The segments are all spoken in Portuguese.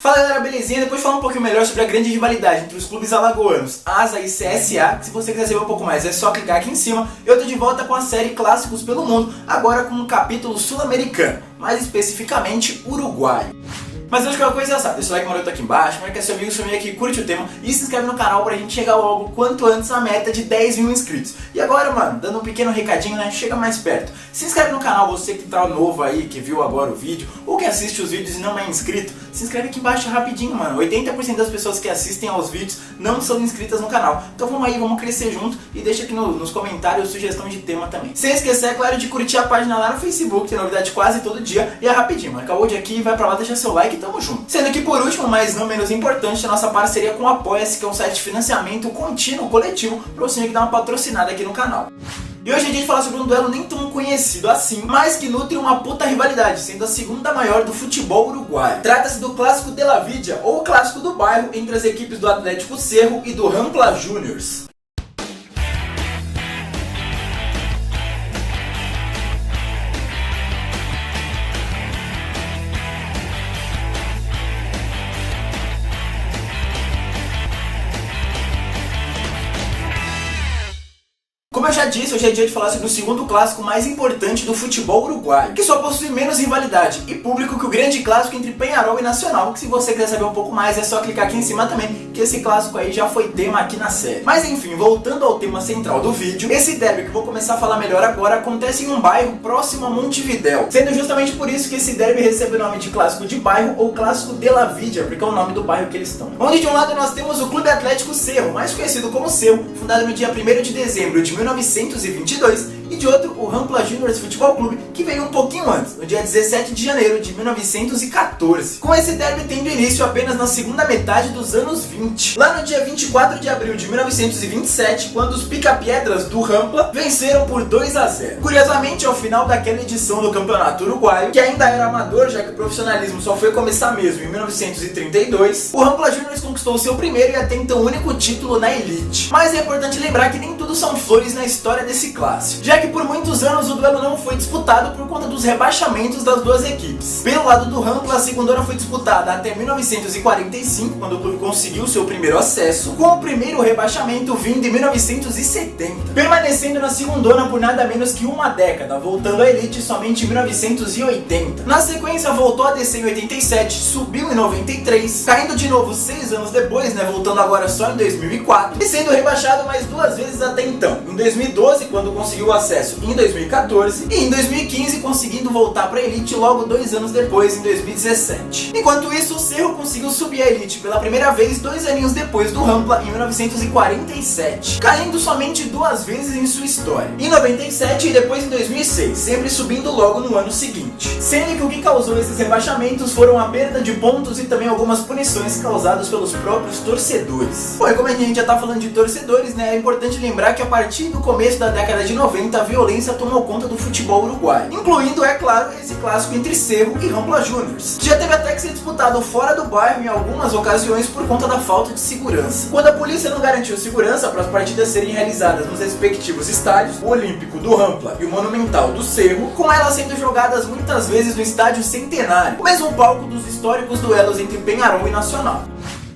Fala galera, belezinha? Depois de falar um pouquinho melhor sobre a grande rivalidade entre os clubes alagoanos ASA e CSA, que se você quiser saber um pouco mais é só clicar aqui em cima, eu tô de volta com a série Clássicos pelo Mundo, agora com um capítulo sul-americano, mais especificamente uruguaio. Mas antes de qualquer coisa já sabe, deixa o like maroto aqui embaixo, marca seu amigo aqui, curte o tema e se inscreve no canal pra gente chegar logo quanto antes à meta de 10 mil inscritos. E agora, mano, dando um pequeno recadinho, né, chega mais perto. Se inscreve no canal, você que tá novo aí, que viu agora o vídeo, ou que assiste os vídeos e não é inscrito, se inscreve aqui embaixo rapidinho, mano. 80% das pessoas que assistem aos vídeos não são inscritas no canal. Então vamos aí, vamos crescer junto e deixa aqui nos comentários sugestão de tema também. Sem esquecer, é claro, de curtir a página lá no Facebook, tem novidade quase todo dia. E é rapidinho, mano, acabou de aqui, vai pra lá, deixa seu like e tamo junto. Sendo que por último, mas não menos importante, a nossa parceria com o Apoia-se, que é um site de financiamento contínuo, coletivo, pra você que dá uma patrocinada aqui no canal. E hoje a gente fala sobre um duelo nem tão conhecido assim, mas que nutre uma puta rivalidade, sendo a segunda maior do futebol uruguaio. Trata-se do Clássico de la Villa, ou Clássico do Bairro, entre as equipes do Atlético Cerro e do Rampla Juniors. Como eu já disse, hoje é dia de falar sobre o segundo clássico mais importante do futebol uruguaio, que só possui menos rivalidade e público que o grande clássico entre Peñarol e Nacional, que se você quiser saber um pouco mais é só clicar aqui em cima também, que esse clássico aí já foi tema aqui na série. Mas enfim, voltando ao tema central do vídeo, esse derby que eu vou começar a falar melhor agora acontece em um bairro próximo a Montevidéu, sendo justamente por isso que esse derby recebe o nome de Clássico de Bairro ou Clássico de la Villa, porque é o nome do bairro que eles estão. Onde de um lado nós temos o Clube Atlético Cerro, mais conhecido como Cerro, fundado no dia 1º de dezembro de 1922, e de outro, o Rampla Juniors Futebol Clube, que veio um pouquinho antes, no dia 17 de janeiro de 1914. Com esse derby tendo início apenas na segunda metade dos anos 20. Lá no dia 24 de abril de 1927, quando os Pica-Piedras do Rampla venceram por 2-0. Curiosamente, ao final daquela edição do Campeonato Uruguaio, que ainda era amador, já que o profissionalismo só foi começar mesmo em 1932, o Rampla Juniors conquistou seu primeiro e até então único título na elite. Mas é importante lembrar que nem tudo são flores na história desse clássico, já que por muitos anos o duelo não foi disputado por conta dos rebaixamentos das duas equipes. Pelo lado do Rampla, a segundona foi disputada até 1945, quando o clube conseguiu seu primeiro acesso, com o primeiro rebaixamento vindo em 1970, permanecendo na segundona por nada menos que uma década, voltando à elite somente em 1980. Na sequência voltou a descer em 87, subiu em 93, caindo de novo 6 anos depois, voltando agora só em 2004, e sendo rebaixado mais 2 vezes até então, em 2012, quando conseguiu o acesso em 2014 e em 2015 conseguindo voltar para a elite logo 2 anos depois, em 2017. Enquanto isso, o Cerro conseguiu subir a elite pela primeira vez 2 aninhos depois do Rampla, em 1947, caindo somente 2 vezes em sua história, em 97 e depois em 2006, sempre subindo logo no ano seguinte. Sendo que o que causou esses rebaixamentos foram a perda de pontos e também algumas punições causadas pelos próprios torcedores. Bom, e como a gente já tá falando de torcedores, é importante lembrar que a partir do começo da década de 90, a violência tomou conta do futebol uruguaio, incluindo, é claro, esse clássico entre Cerro e Rampla Juniors. Já teve até que ser disputado fora do bairro em algumas ocasiões por conta da falta de segurança. Quando a polícia não garantiu segurança para as partidas serem realizadas nos respectivos estádios, o Olímpico do Rampla e o Monumental do Cerro, com elas sendo jogadas muitas vezes no Estádio Centenário, o mesmo palco dos históricos duelos entre Peñarol e Nacional.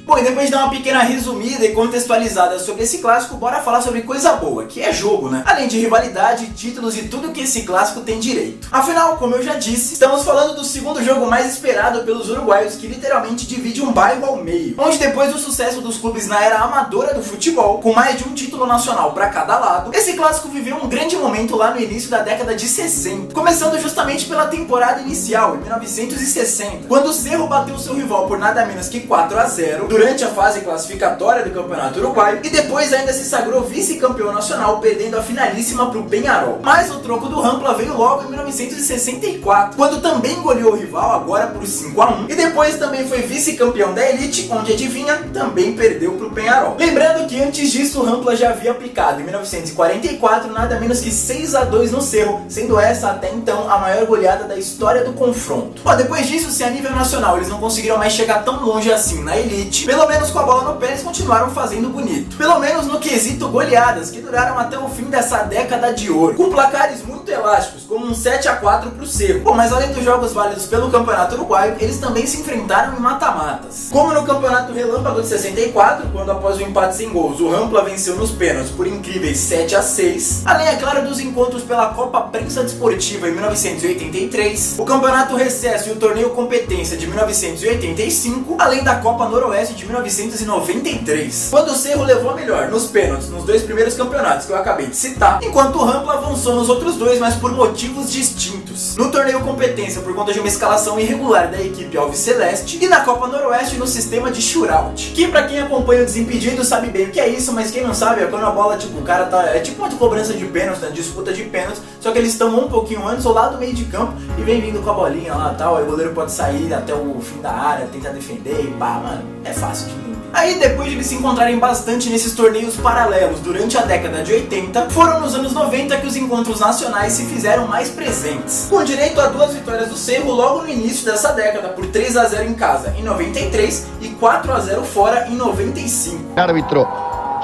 Bom, e depois de dar uma pequena resumida e contextualizada sobre esse clássico, bora falar sobre coisa boa, que é jogo, Além de rivalidade, títulos e tudo que esse clássico tem direito. Afinal, como eu já disse, estamos falando do segundo jogo mais esperado pelos uruguaios, que literalmente divide um bairro ao meio. Onde depois do sucesso dos clubes na era amadora do futebol, com mais de um título nacional para cada lado, esse clássico viveu um grande momento lá no início da década de 60. Começando justamente pela temporada inicial, em 1960, quando o Cerro bateu seu rival por nada menos que 4-0, durante a fase classificatória do Campeonato Uruguaio, e depois ainda se sagrou vice-campeão nacional, perdendo a finalíssima para o Peñarol. Mas o troco do Rampla veio logo em 1964, quando também goleou o rival, agora por 5-1, e depois também foi vice-campeão da elite, onde, adivinha, também perdeu para o Peñarol. Lembrando que antes disso o Rampla já havia aplicado em 1944 nada menos que 6-2 no Cerro, sendo essa até então a maior goleada da história do confronto. Bom, depois disso, se a nível nacional eles não conseguiram mais chegar tão longe assim na elite, pelo menos com a bola no pé eles continuaram fazendo bonito. Pelo menos no quesito goleadas, que duraram até o fim dessa década de ouro, com placares muito elásticos, como um 7-4 pro Cerro. Bom, mas além dos jogos válidos pelo Campeonato Uruguaio, eles também se enfrentaram em mata-matas. Como no Campeonato Relâmpago de 64, quando após o empate sem gols, o Rampla venceu nos pênaltis por incríveis 7-6, além, é claro, dos encontros pela Copa Prensa Desportiva em 1983, o Campeonato Recesso e o Torneio Competência de 1985, além da Copa Noroeste de 1993, quando o Cerro levou a melhor nos pênaltis nos dois primeiros campeonatos que eu acabei de citar, enquanto o Rampla avançou nos outros dois, mas por motivos distintos. No Torneio Competência por conta de uma escalação irregular da equipe Alviceleste, e na Copa Noroeste no sistema de shootout, que pra quem acompanha o Desimpedido sabe bem o que é isso, mas quem não sabe é quando a bola, tipo, o cara tá, é tipo uma cobrança de pênaltis, né, disputa de pênaltis, só que eles estão um pouquinho antes ou lá do meio de campo e vem vindo com a bolinha lá e tal, aí o goleiro pode sair até o fim da área, tentar defender e pá, mano, é fácil de entender. Aí, depois de eles se encontrarem bastante nesses torneios paralelos durante a década de 80, foram nos anos 90 que os encontros nacionais se fizeram mais presentes, com direito a 2 vitórias do Cerro logo no início dessa década, por 3-0 em casa em 93 e 4-0 fora em 95. Árbitro,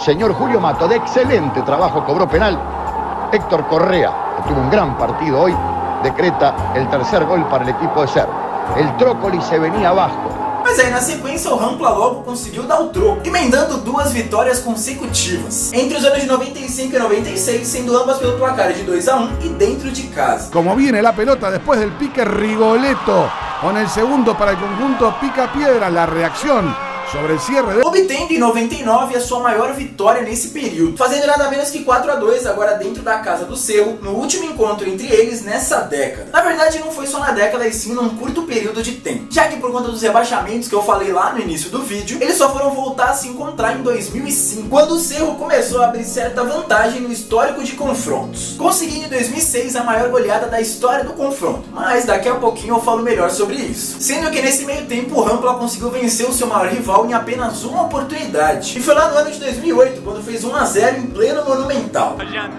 señor Julio Mato, de excelente trabajo, cobró penal. Héctor Correa, que tuvo un gran partido hoy, decreta el tercer gol para el equipo de Cerro. El Trócoli se venía abajo. Mas aí na sequência o Rampla logo conseguiu dar o troco, emendando 2 vitórias consecutivas, entre os anos de 95 e 96, sendo ambas pelo placar de 2-1 e dentro de casa. Como viene la pelota después del pique, Rigoletto con el segundo para el conjunto Picapiedra, la reacción sobre el cierre de... Obtendo em 99 a sua maior vitória nesse período, fazendo nada menos que 4-2 agora dentro da casa do Cerro, no último encontro entre eles nessa década. Na verdade não foi só na década e sim num curto período de tempo, já que por conta dos rebaixamentos que eu falei lá no início do vídeo, eles só foram voltar a se encontrar em 2005, quando o Cerro começou a abrir certa vantagem no histórico de confrontos, conseguindo em 2006 a maior goleada da história do confronto, mas daqui a pouquinho eu falo melhor sobre isso. Sendo que nesse meio tempo o Rampla conseguiu vencer o seu maior rival em apenas uma oportunidade, e foi lá no ano de 2008, quando fez 1-0 em pleno Monumental. Venía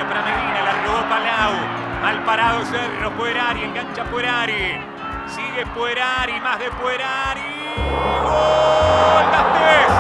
para Medina, la robó Palau, mal parado Cerro, Puerari, engancha Puerari, sigue Puerari, más de Puerari, ¡gol! ¡Las 3!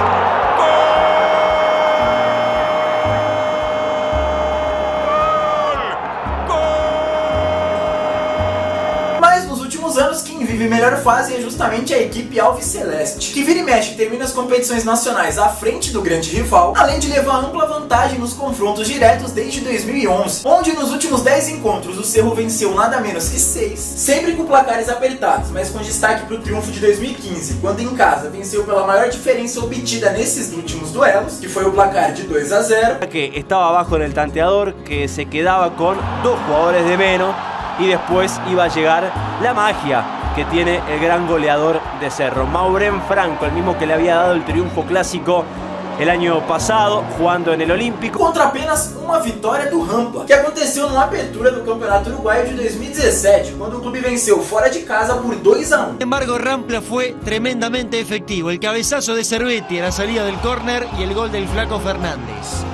Anos, quem vive melhor fase é justamente a equipe Alviceleste, que vira e mexe termina as competições nacionais à frente do grande rival, além de levar ampla vantagem nos confrontos diretos desde 2011, onde nos últimos 10 encontros o Cerro venceu nada menos que 6, sempre com placares apertados, mas com destaque para o triunfo de 2015, quando em casa venceu pela maior diferença obtida nesses últimos duelos, que foi o placar de 2-0. Que estaba abajo en el tanteador, que se quedaba con 2 jugadores de menos, y después iba a llegar la magia que tiene el gran goleador de Cerro, Maurén Franco, el mismo que le había dado el triunfo clásico el año pasado, jugando en el Olímpico. Contra apenas uma vitória do Rampla, que aconteceu na abertura do Campeonato Uruguaio de 2017, quando o clube venceu fora de casa por 2-1. Sin embargo, Rampla fue tremendamente efectivo. El cabezazo de Cervetti a la salida del córner y el gol del Flaco Fernández.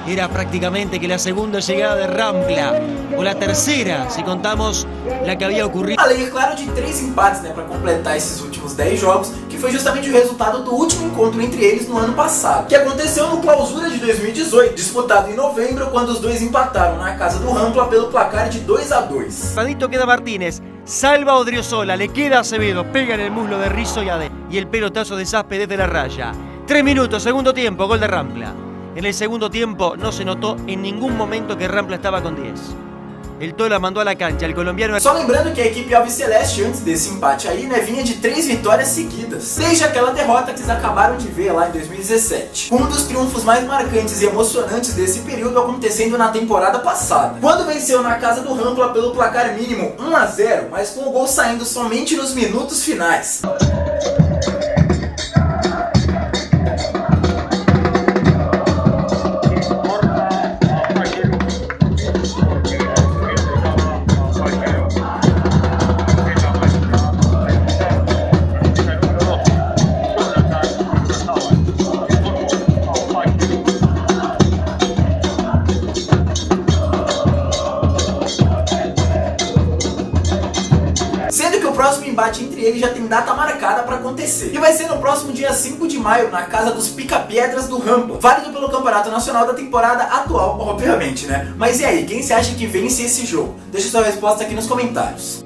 Era prácticamente que la segunda llegada de Rampla, o la tercera, si contamos la que había ocurrido. Além, é claro, de 3 empates, né, para completar esses últimos 10 jogos, que foi justamente o resultado do último encontro entre eles no ano passado, que aconteceu no Clausura de 2018, disputado em novembro, quando os dois empataram na casa do Rampla pelo placar de 2-2. Padito queda Martínez, salva a Odriozola, le queda Acevedo, pega en el muslo de Rizzo y el pelotazo de Saspe desde la raya. 3 minutos, segundo tiempo, gol de Rampla. En el segundo tiempo no se notó en ningún momento que Rampla estaba con 10. El Tola mandou a la cancha, el colombiano... Só lembrando que a equipe Alviceleste, antes desse empate aí, né, vinha de 3 vitórias seguidas, desde aquela derrota que vocês acabaram de ver lá em 2017. Um dos triunfos mais marcantes e emocionantes desse período acontecendo na temporada passada, quando venceu na casa do Rampla pelo placar mínimo 1-0, mas com o gol saindo somente nos minutos finais. Sendo que o próximo embate entre eles já tem data marcada para acontecer. E vai ser no próximo dia 5 de maio, na casa dos Pica-Piedras do Rampla, válido pelo Campeonato Nacional da temporada atual, obviamente, né? Mas e aí, quem você acha que vence esse jogo? Deixa sua resposta aqui nos comentários.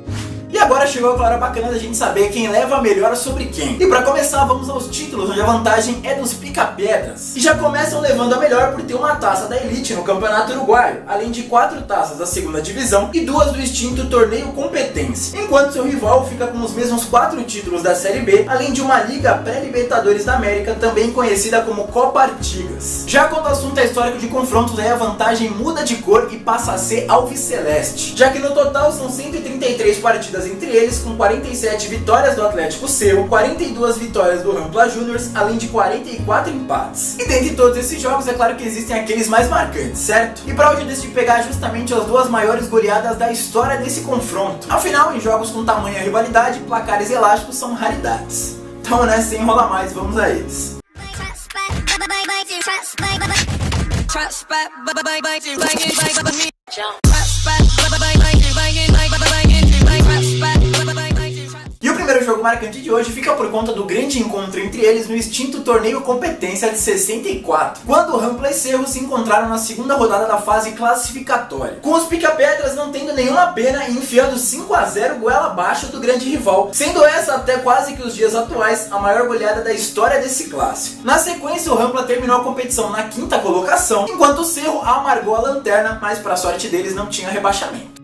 E agora chegou a hora bacana da gente saber quem leva a melhor sobre quem. E pra começar, vamos aos títulos, onde a vantagem é dos Pica-Piedras. E já começam levando a melhor por ter uma taça da Elite no Campeonato Uruguaio, além de 4 taças da segunda divisão e 2 do extinto Torneio Competência. Enquanto seu rival fica com os mesmos 4 títulos da Série B, além de uma Liga Pré-Libertadores da América, também conhecida como Copa Artigas. Já quando o assunto é histórico de confrontos, aí a vantagem muda de cor e passa a ser alviceleste, já que no total são 133 partidas entre eles, com 47 vitórias do Atlético Cerro, 42 vitórias do Rampla Juniors, além de 44 empates. E dentre todos esses jogos, é claro que existem aqueles mais marcantes, certo? E para hoje eu decidi pegar justamente as 2 maiores goleadas da história desse confronto. Afinal, em jogos com tamanha rivalidade, placares elásticos são raridades. Então, né, sem enrolar mais, vamos a eles. E o primeiro jogo marcante de hoje fica por conta do grande encontro entre eles no extinto Torneio Competência de 64, quando o Rampla e Cerro se encontraram na segunda rodada da fase classificatória, com os Pica-Pedras não tendo nenhuma pena e enfiando 5 a 0 goela abaixo do grande rival, sendo essa até quase que os dias atuais a maior goleada da história desse clássico. Na sequência, o Rampla terminou a competição na 5ª colocação, enquanto o Cerro amargou a lanterna, mas para sorte deles não tinha rebaixamento.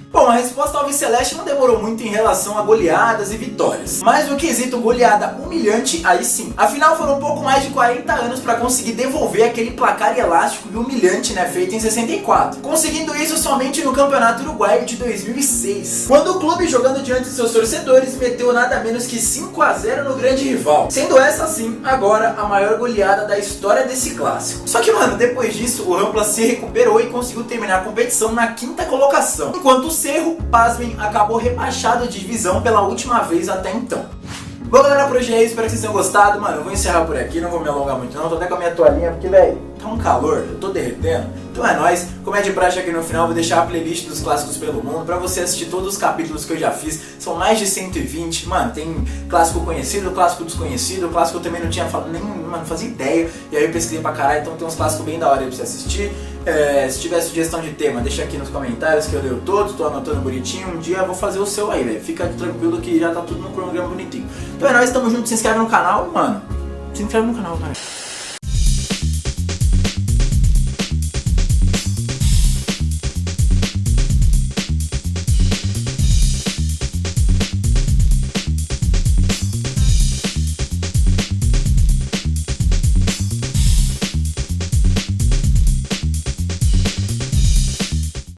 Bom, a resposta alviceleste não demorou muito em relação a goleadas e vitórias, mas no quesito goleada humilhante, aí sim. Afinal, foram um pouco mais de 40 anos para conseguir devolver aquele placar elástico e humilhante, né, feito em 64, conseguindo isso somente no Campeonato Uruguaio de 2006, quando o clube, jogando diante de seus torcedores, meteu nada menos que 5 a 0 no grande rival, sendo essa sim, agora, a maior goleada da história desse clássico. Só que, mano, depois disso, o Rampla se recuperou e conseguiu terminar a competição na 5ª colocação, enquanto o Cerro, pasmem, acabou rebaixado de divisão pela última vez até então. Bom, galera, por hoje é isso, espero que vocês tenham gostado. Mano, eu vou encerrar por aqui, não vou me alongar muito não, tô até com a minha toalhinha, porque, velho, tá um calor, eu tô derretendo. Então é nóis, como é de praxe aqui no final, vou deixar a playlist dos clássicos pelo mundo pra você assistir todos os capítulos que eu já fiz. São mais de 120, mano, tem clássico conhecido, clássico desconhecido, clássico eu também não tinha falado, nem, mano, fazia ideia. E aí eu pesquisei pra caralho, então tem uns clássicos bem da hora aí pra você assistir. Se tiver sugestão de tema, deixa aqui nos comentários que eu leio todos, tô anotando bonitinho. Um dia eu vou fazer o seu aí, velho. Fica tranquilo que já tá tudo no cronograma bonitinho. Então é nóis, tamo junto, se inscreve no canal, mano. Se inscreve no canal, cara.